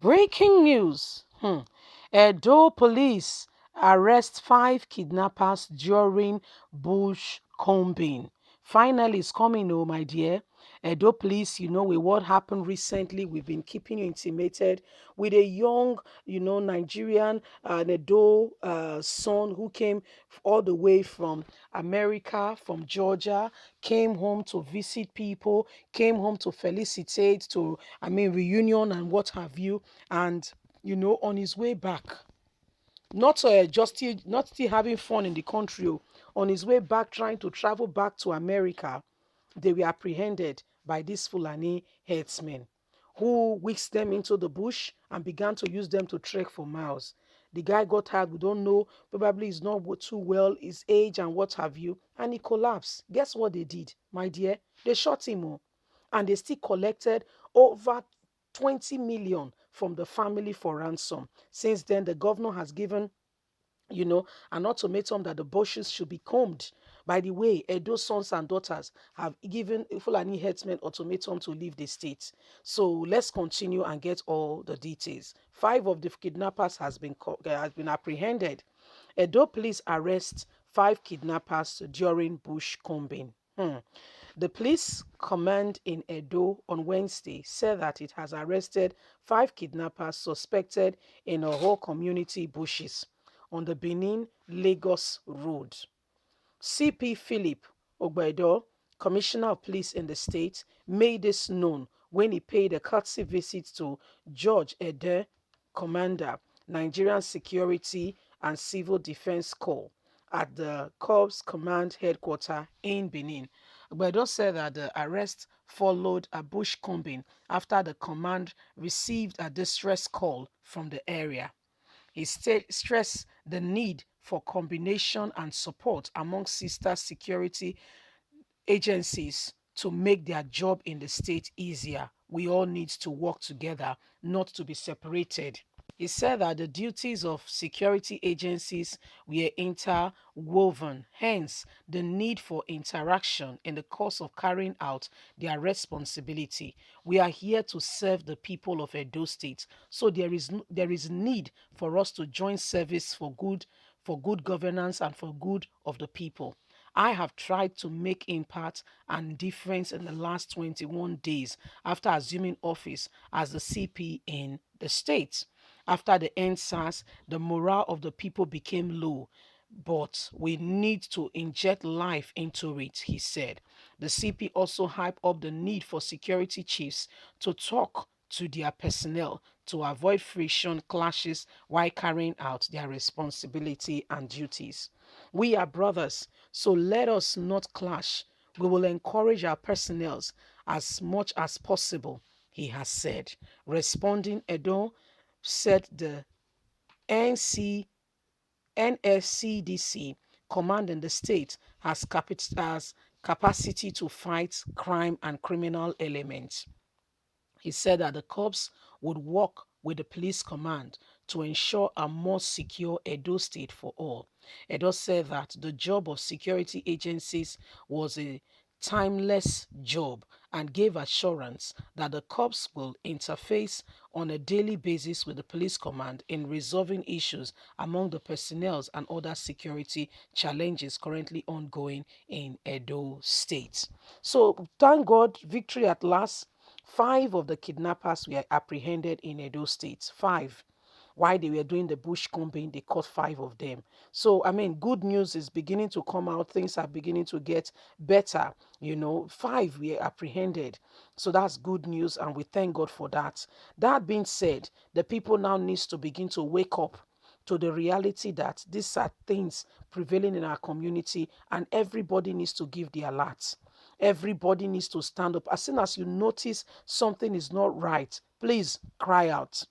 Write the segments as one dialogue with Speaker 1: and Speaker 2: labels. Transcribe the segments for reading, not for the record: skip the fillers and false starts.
Speaker 1: Breaking news. Edo police arrest 5 kidnappers during bush combing. Finally, it's coming, oh my dear. Edo police, with what happened recently, we've been keeping you intimated with a young, Nigerian Edo son who came all the way from America, from Georgia, came home to visit people, came home to felicitate, reunion and what have you. And, on his way back, not still having fun in the country, on his way back, trying to travel back to America, they were apprehended by these Fulani herdsmen who whisked them into the bush and began to use them to trek for miles. The guy got tired, we don't know, probably he's not too well, his age and what have you, and he collapsed. Guess what they did, my dear? They shot him, and they still collected over 20 million from the family for ransom. Since then, the governor has given an ultimatum that the bushes should be combed. By the way, Edo's sons and daughters have given Fulani herdsmen ultimatum to leave the state. So let's continue and get all the details. 5 of the kidnappers has been apprehended. Edo police arrest 5 kidnappers during bush combing. The police command in Edo on Wednesday said that it has arrested 5 kidnappers suspected in a whole community bushes on the Benin-Lagos road. CP Philip Ogbedo, Commissioner of Police in the state, made this known when he paid a courtesy visit to George Ede, Commander, Nigerian Security and Civil Defense Corps, at the Corps Command Headquarters in Benin. Ogbedo said that the arrest followed a bush combing after the command received a distress call from the area. He stressed the need for combination and support among sister security agencies to make their job in the state easier. We all need to work together, not to be separated. He said that the duties of security agencies were interwoven, hence the need for interaction in the course of carrying out their responsibility. We are here to serve the people of Edo State, so there is need for us to join service for good governance and for good of the people. I have tried to make impact and difference in the last 21 days after assuming office as the CP in the state. After the NSAS, the morale of the people became low, but we need to inject life into it, he said. The CP also hyped up the need for security chiefs to talk to their personnel to avoid friction clashes while carrying out their responsibility and duties. We are brothers, so let us not clash. We will encourage our personnel as much as possible, he has said. Responding, Edo said the NC, NSCDC command in the state has capacity to fight crime and criminal elements. He said that the cops would work with the police command to ensure a more secure Edo State for all. Edo said that the job of security agencies was a timeless job and gave assurance that the cops will interface on a daily basis with the police command in resolving issues among the personnel and other security challenges currently ongoing in Edo State. So thank God, victory at last. 5 of the kidnappers were apprehended in Edo State. 5. While they were doing the bush combing, they caught 5 of them. So, good news is beginning to come out. Things are beginning to get better. 5 were apprehended. So that's good news, and we thank God for that. That being said, the people now needs to begin to wake up to the reality that these are things prevailing in our community, and everybody needs to give the alert. Everybody needs to stand up. As soon as you notice something is not right, please cry out.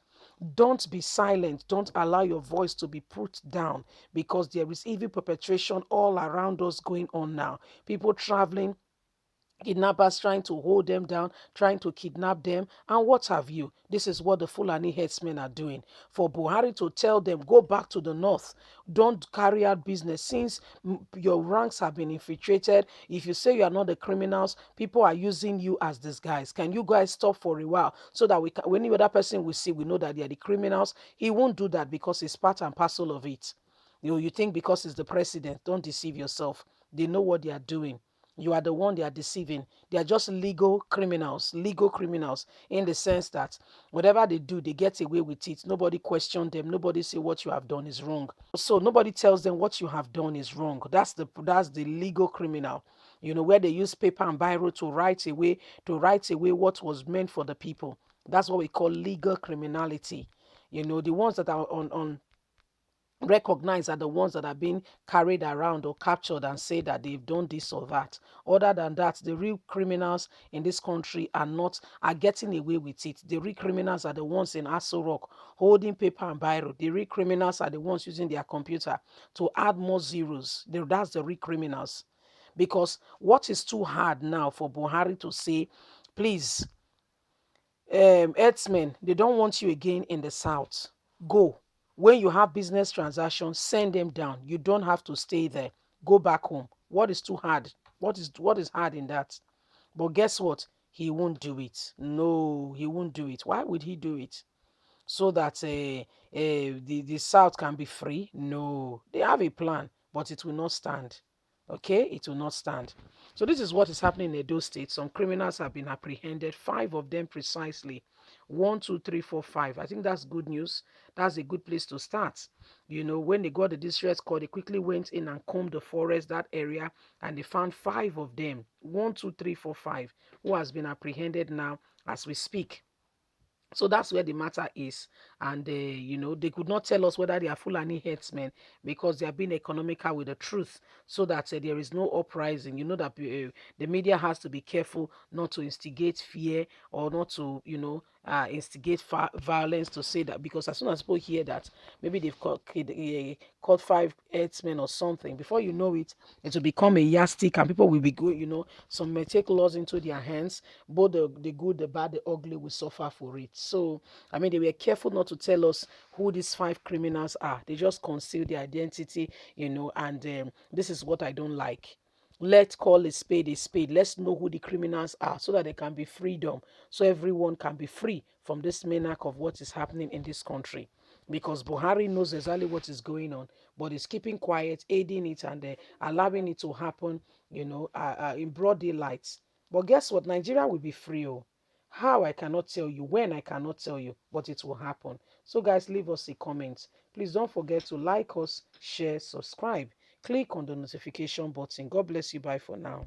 Speaker 1: Don't be silent. Don't allow your voice to be put down, because there is evil perpetration all around us going on now. People traveling kidnappers trying to hold them down, trying to kidnap them, and what have you. This is what the Fulani headsmen are doing. For Buhari to tell them, go back to the north, don't carry out business since your ranks have been infiltrated. If you say you are not the criminals, people are using you as these guys. Can you guys stop for a while so that we can, when any other person we see, we know that they are the criminals? He won't do that because it's part and parcel of it. You think because he's the president, don't deceive yourself. They know what they are doing. You are the one they are deceiving. They are just legal criminals in the sense that whatever they do, they get away with it. Nobody question them. Nobody say what you have done is wrong. So nobody tells them what you have done is wrong. That's the legal criminal. Where they use paper and biro to write away what was meant for the people. That's what we call legal criminality. The ones that are on recognized are the ones that are being carried around or captured and say that they've done this or that. Other than that, the real criminals in this country are getting away with it. The real criminals are the ones in Aso Rock holding paper and biro. The real criminals are the ones using their computer to add more zeros. That's the real criminals. Because what is too hard now for Buhari to say, please, herdsmen, they don't want you again in the south. Go. When you have business transactions, send them down. You don't have to stay there. Go back home. What is too hard? What is hard in that? But guess what? He won't do it. No, he won't do it. Why would he do it? So that the South can be free? No, they have a plan, but it will not stand. Okay, it will not stand. So this is what is happening in Edo State. Some criminals have been apprehended, 5 of them precisely. 1, 2, 3, 4, 5. I think that's good news. That's a good place to start. When they got the distress call, they quickly went in and combed the forest, that area, and they found 5 of them. 1, 2, 3, 4, 5, who has been apprehended now as we speak. So that's where the matter is. And, they could not tell us whether they are Fulani headsmen because they are being economical with the truth so that there is no uprising. You know that the media has to be careful not to instigate fear or not to, instigate violence to say that, because as soon as people hear that, maybe they've caught 5 headsmen or something, before you know it, it will become a yardstick and people will be good, some may take laws into their hands. Both the good, the bad, the ugly will suffer for it. So, I mean, they were careful not to tell us who these 5 criminals are. They just conceal their identity, and this is what I don't like. Let's call a spade a spade. Let's know who the criminals are so that there can be freedom, so everyone can be free from this maniac of what is happening in this country. Because Buhari knows exactly what is going on, but is keeping quiet, aiding it, and allowing it to happen, in broad daylight. But guess what? Nigeria will be free. Oh. How I cannot tell you, when I cannot tell you, but it will happen. So, guys, leave us a comment. Please don't forget to like us, share, subscribe. Click on the notification button. God bless you. Bye for now.